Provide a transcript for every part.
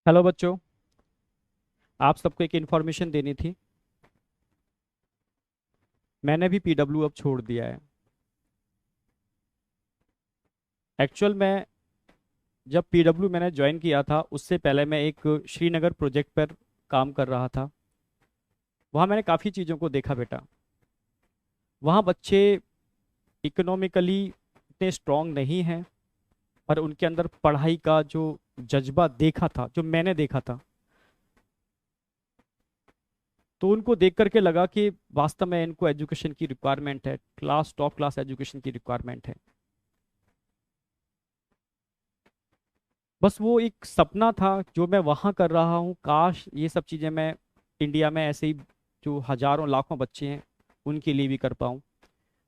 Hello बच्चों। आप सबको एक इन्फॉर्मेशन देनी थी। मैंने भी पीडब्ल्यू अब छोड़ दिया है। एक्चुअल में जब पीडब्ल्यू मैंने ज्वाइन किया था उससे पहले मैं एक श्रीनगर प्रोजेक्ट पर काम कर रहा था। वहाँ मैंने काफ़ी चीज़ों को देखा बेटा। वहाँ बच्चे इकोनॉमिकली इतने स्ट्रांग नहीं हैं, पर उनके अंदर पढ़ाई का जो जज्बा देखा था, जो मैंने देखा था, तो उनको देख करके लगा कि वास्तव में इनको एजुकेशन की रिक्वायरमेंट है, क्लास टॉप क्लास एजुकेशन की रिक्वायरमेंट है। बस वो एक सपना था जो मैं वहाँ कर रहा हूँ, काश ये सब चीज़ें मैं इंडिया में ऐसे ही जो हजारों लाखों बच्चे हैं उनके लिए भी कर पाऊँ।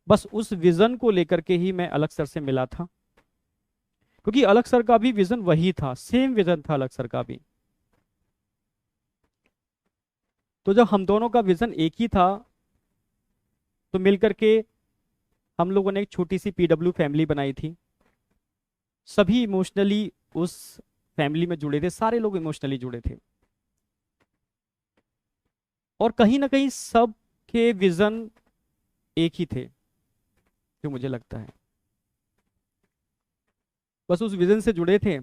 बस उस विज़न को लेकर के ही मैं अलग सर से मिला था, क्योंकि अलग सर का भी विज़न वही था, सेम विज़न था अलग सर का भी। तो जब हम दोनों का विज़न एक ही था, तो मिल करके हम लोगों ने एक छोटी सी पीडब्ल्यू फैमिली बनाई थी। सभी इमोशनली उस फैमिली में जुड़े थे, सारे लोग इमोशनली जुड़े थे, और कहीं ना कहीं सब के विज़न एक ही थे, जो मुझे लगता है। बस उस विजन से जुड़े थे।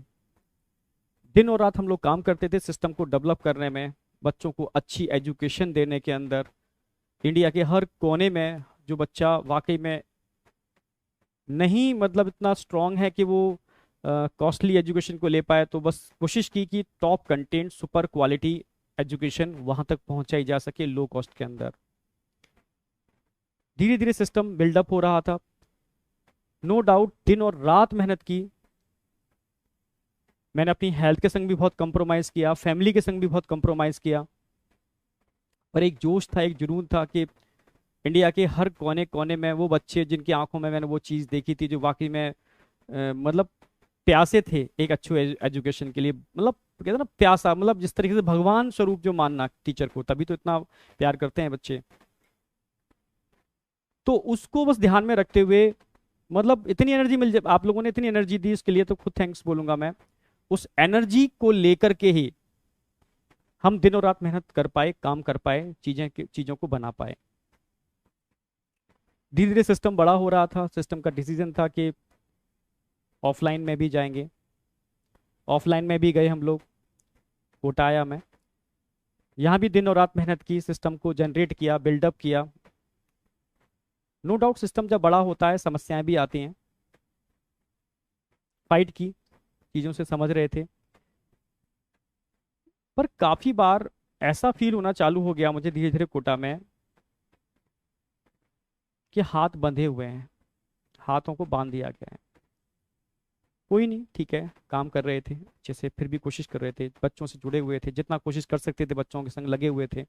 दिन और रात हम लोग काम करते थे सिस्टम को डेवलप करने में, बच्चों को अच्छी एजुकेशन देने के अंदर। इंडिया के हर कोने में जो बच्चा वाकई में नहीं मतलब इतना स्ट्रांग है कि वो कॉस्टली एजुकेशन को ले पाए, तो बस कोशिश की कि top content super quality education वहां तक पहुंचाई जा सके लो कॉस्ट के अंदर। धीरे धीरे सिस्टम बिल्डअप हो रहा था। नो डाउट दिन और रात मेहनत की। मैंने अपनी हेल्थ के संग भी बहुत कंप्रोमाइज़ किया, फैमिली के संग भी बहुत कंप्रोमाइज़ किया, पर एक जोश था, एक जुनून था कि इंडिया के हर कोने कोने में वो बच्चे जिनकी आंखों में मैंने वो चीज़ देखी थी, जो वाकई में मतलब प्यासे थे एक अच्छे एजुकेशन के लिए। मतलब कहते हैं ना प्यासा, मतलब जिस तरीके से भगवान स्वरूप जो मानना टीचर को, तभी तो इतना प्यार करते हैं बच्चे। तो उसको बस ध्यान में रखते हुए, मतलब इतनी एनर्जी मिल जाए, आप लोगों ने इतनी एनर्जी दी इसके लिए तो खुद थैंक्स बोलूंगा मैं। उस एनर्जी को लेकर के ही हम दिन और रात मेहनत कर पाए, काम कर पाए, चीजों को बना पाए। धीरे धीरे सिस्टम बड़ा हो रहा था। सिस्टम का डिसीजन था कि ऑफलाइन में भी जाएंगे। ऑफलाइन में भी गए हम लोग। कोटा आया मैं। यहाँ भी दिन और रात मेहनत की, सिस्टम को जनरेट किया, बिल्डअप किया। नो डाउट सिस्टम जब बड़ा होता है समस्याएं भी आती हैं। फाइट की, चीज़ों से समझ रहे थे, पर काफ़ी बार ऐसा फील होना चालू हो गया मुझे धीरे धीरे कोटा में कि हाथ बंधे हुए हैं, हाथों को बांध दिया गया है। कोई नहीं, ठीक है, काम कर रहे थे अच्छे से, फिर भी कोशिश कर रहे थे, बच्चों से जुड़े हुए थे, जितना कोशिश कर सकते थे बच्चों के संग लगे हुए थे।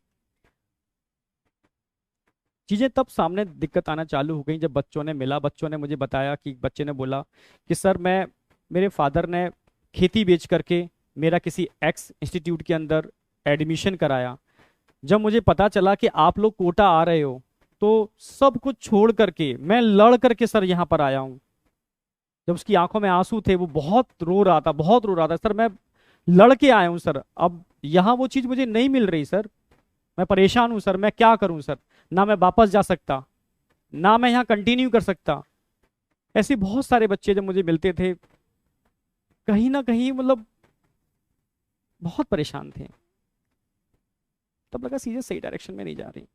चीज़ें तब सामने दिक्कत आना चालू हो गई जब बच्चों ने मिला, बच्चों ने मुझे बताया कि बच्चे ने बोला कि सर मैं, मेरे फादर ने खेती बेच करके मेरा किसी एक्स इंस्टीट्यूट के अंदर एडमिशन कराया। जब मुझे पता चला कि आप लोग कोटा आ रहे हो, तो सब कुछ छोड़ करके मैं लड़ करके सर यहाँ पर आया हूँ। जब उसकी आंखों में आंसू थे, वो बहुत रो रहा था, बहुत रो रहा था, सर मैं लड़ के आया हूँ सर, अब यहाँ वो चीज़ मुझे नहीं मिल रही सर, मैं परेशान हूँ सर, मैं क्या करूँ सर, ना मैं वापस जा सकता, ना मैं यहाँ कंटिन्यू कर सकता। ऐसे बहुत सारे बच्चे जब मुझे मिलते थे, कहीं ना कहीं मतलब बहुत परेशान थे। तब लगा चीजें सही डायरेक्शन में नहीं जा रही।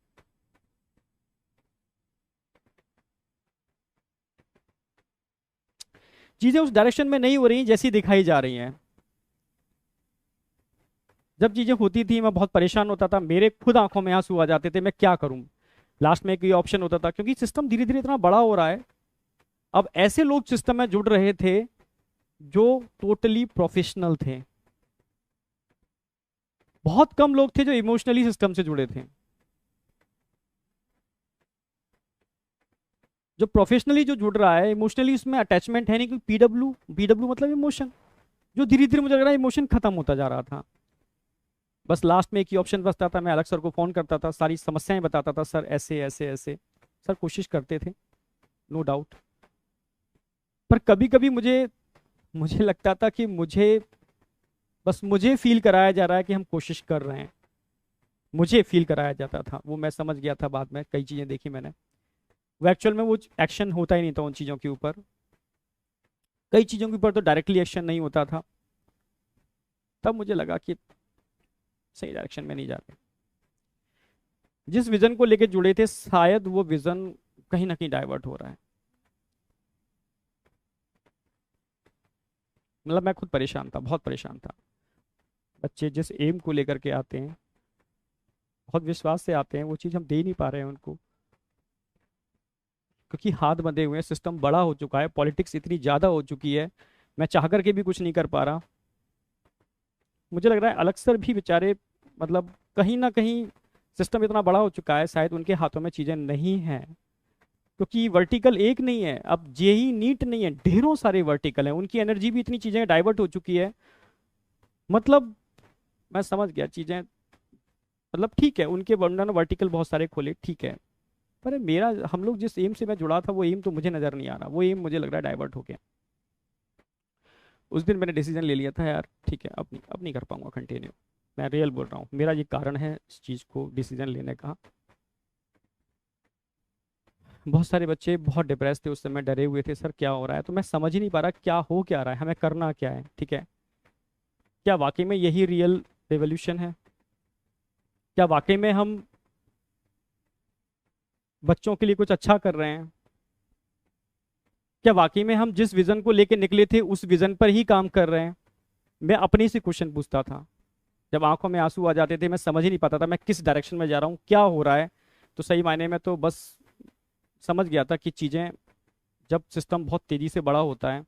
चीजें उस डायरेक्शन में नहीं हो रही जैसी दिखाई जा रही हैं। जब चीजें होती थी मैं बहुत परेशान होता था, मेरे खुद आंखों में आंसू आ जाते थे, मैं क्या करूं। लास्ट में एक ये ऑप्शन होता था, क्योंकि सिस्टम धीरे धीरे इतना बड़ा हो रहा है। अब ऐसे लोग सिस्टम में जुड़ रहे थे जो टोटली प्रोफेशनल थे। बहुत कम लोग थे जो इमोशनली सिस्टम से जुड़े थे। जो प्रोफेशनली जो जुड़ रहा है, इमोशनली उसमें अटैचमेंट है नहीं, क्योंकि पीडब्ल्यू पीडब्ल्यू मतलब इमोशन। जो धीरे धीरे मुझे लग रहा है इमोशन खत्म होता जा रहा था। बस लास्ट में एक ही ऑप्शन बचता था, मैं अलग सर को फोन करता था, सारी समस्याएं बताता था, सर ऐसे ऐसे ऐसे। सर कोशिश करते थे, नो डाउट, पर कभी कभी मुझे मुझे लगता था कि मुझे बस मुझे फील कराया जा रहा है कि हम कोशिश कर रहे हैं, मुझे फील कराया जाता था। वो मैं समझ गया था बाद में, कई चीज़ें देखी मैंने, वो एक्चुअल में वो एक्शन होता ही नहीं था उन चीज़ों के ऊपर। कई चीज़ों के ऊपर तो डायरेक्टली एक्शन नहीं होता था। तब मुझे लगा कि सही डायरेक्शन में नहीं जा रहे। जिस विजन को लेके जुड़े थे शायद वो विजन कहीं ना कहीं डाइवर्ट हो रहा है। मतलब मैं खुद परेशान था, बहुत परेशान था। बच्चे जिस एम को लेकर के आते हैं, बहुत विश्वास से आते हैं, वो चीज़ हम दे नहीं पा रहे हैं उनको, क्योंकि हाथ बंधे हुए हैं, सिस्टम बड़ा हो चुका है, पॉलिटिक्स इतनी ज़्यादा हो चुकी है, मैं चाह करके भी कुछ नहीं कर पा रहा। मुझे लग रहा है अलग सर भी बेचारे, मतलब कहीं ना कहीं सिस्टम इतना बड़ा हो चुका है, शायद उनके हाथों में चीज़ें नहीं हैं। क्योंकि वर्टिकल एक नहीं है, अब जेई नीट नहीं है, ढेरों सारे वर्टिकल हैं, उनकी एनर्जी भी इतनी चीज़ें डाइवर्ट हो चुकी है। मतलब मैं समझ गया चीज़ें, मतलब ठीक है उनके वर्णन वर्टिकल बहुत सारे खोले, ठीक है, पर मेरा, हम लोग जिस एम से मैं जुड़ा था वो एम तो मुझे नज़र नहीं आ रहा, वो एम मुझे लग रहा है डाइवर्ट हो गया। उस दिन मैंने डिसीजन ले लिया था यार, ठीक है अब नहीं कर पाऊंगा कंटिन्यू। मैं रियल बोल रहा हूँ, मेरा ये कारण है इस चीज़ को डिसीजन लेने का। बहुत सारे बच्चे बहुत डिप्रेस थे उस समय, डरे हुए थे, सर क्या हो रहा है, तो मैं समझ ही नहीं पा रहा क्या हो क्या रहा है, हमें करना क्या है, ठीक है। क्या वाकई में यही रियल रेवोल्यूशन है? क्या वाकई में हम बच्चों के लिए कुछ अच्छा कर रहे हैं? क्या वाकई में हम जिस विजन को लेके निकले थे उस विजन पर ही काम कर रहे हैं? मैं अपने से क्वेश्चन पूछता था। जब आंखों में आंसू आ जाते थे, मैं समझ ही नहीं पाता था मैं किस डायरेक्शन में जा रहा हूँ, क्या हो रहा है। तो सही मायने में तो बस समझ गया था कि चीज़ें, जब सिस्टम बहुत तेज़ी से बड़ा होता है,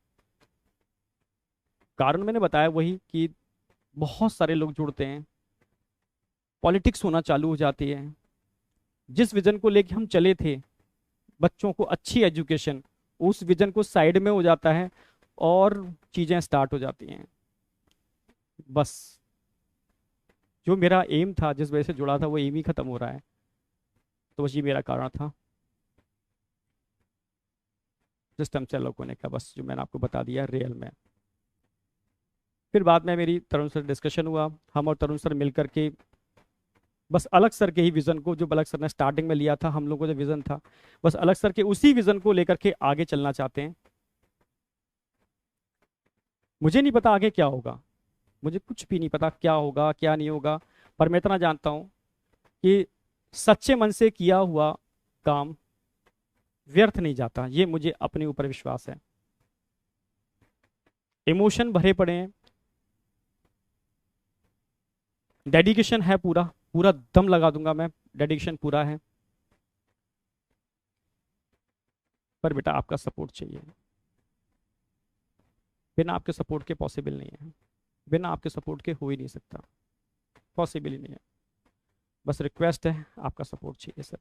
कारण मैंने बताया वही कि बहुत सारे लोग जुड़ते हैं, पॉलिटिक्स होना चालू हो जाती है। जिस विजन को लेके हम चले थे, बच्चों को अच्छी एजुकेशन, उस विजन को साइड में हो जाता है और चीज़ें स्टार्ट हो जाती हैं। बस जो मेरा एम था, जिस वजह से जुड़ा था, वो एम ही खत्म हो रहा है। तो बस ये मेरा कारण था सिस्टम से अलग होने का, बस जो मैंने आपको बता दिया रियल में। फिर बाद में मेरी तरुण सर डिस्कशन हुआ, हम और तरुण सर मिल करके बस अलग सर के ही विजन को, जो अलग सर ने स्टार्टिंग में लिया था, हम लोग को जो विजन था, बस अलग सर के उसी विजन को लेकर के आगे चलना चाहते हैं। मुझे नहीं पता आगे क्या होगा, मुझे कुछ भी नहीं पता क्या होगा क्या नहीं होगा, पर मैं इतना जानता हूं कि सच्चे मन से किया हुआ काम व्यर्थ नहीं जाता, ये मुझे अपने ऊपर विश्वास है। इमोशन भरे पड़े हैं, डेडिकेशन है, पूरा पूरा दम लगा दूंगा मैं, डेडिकेशन पूरा है, पर बेटा आपका सपोर्ट चाहिए। बिना आपके सपोर्ट के पॉसिबल नहीं है, बिना आपके सपोर्ट के हो ही नहीं सकता, पॉसिबल ही नहीं है। बस रिक्वेस्ट है, आपका सपोर्ट चाहिए सर।